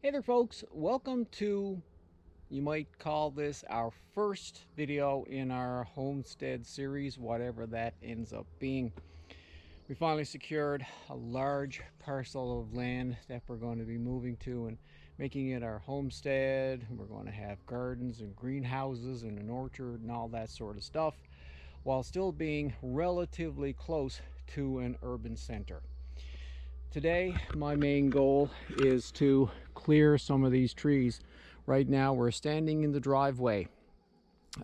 Hey there folks, welcome to, you might call this our first video in our homestead series, whatever that ends up being. We finally secured a large parcel of land that we're going to be moving to and making it our homestead. We're going to have gardens and greenhouses and an orchard and all that sort of stuff, while still being relatively close to an urban center. Today, my main goal is to clear some of these trees. Right now, we're standing in the driveway.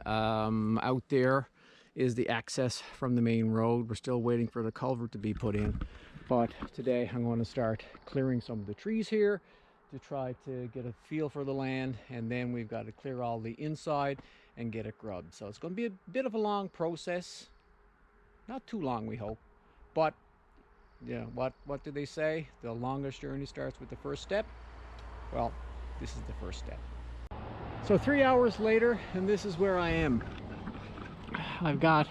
Out there is the access from the main road. We're still waiting for the culvert to be put in. But today, I'm going to start clearing some of the trees here to try to get a feel for the land. And then we've got to clear all the inside and get it grubbed. So it's going to be a bit of a long process. Not too long, we hope. But yeah, what do they say? The longest journey starts with the first step. Well, this is the first step. So 3 hours later, and this is where I am. I've got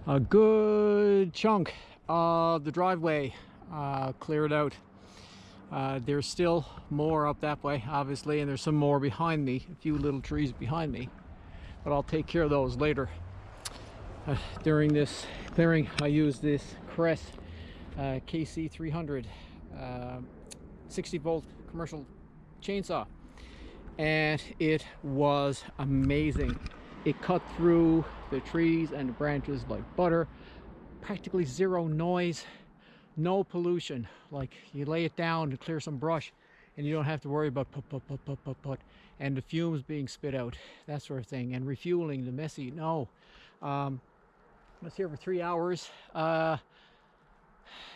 a good chunk of the driveway cleared out. There's still more up that way, obviously, and there's some more behind me, a few little trees behind me, but I'll take care of those later. During this clearing, I use this Crest KC 300 60 volt commercial chainsaw, and it was amazing. It cut through the trees and the branches like butter. Practically zero noise, no pollution. Like, you lay it down to clear some brush and you don't have to worry about put and the fumes being spit out, that sort of thing, and refueling the messy. No. I was here for 3 hours.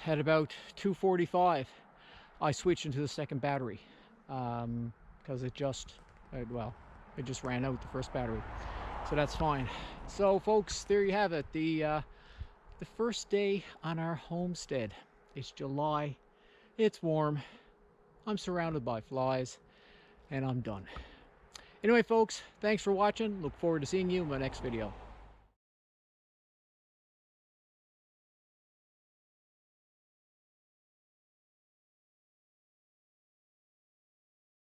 At about 2:45, I switched into the second battery because it just ran out, the first battery. So that's fine. So folks, there you have it. The first day on our homestead. It's July. It's warm. I'm surrounded by flies, and I'm done. Anyway, folks, thanks for watching. Look forward to seeing you in my next video.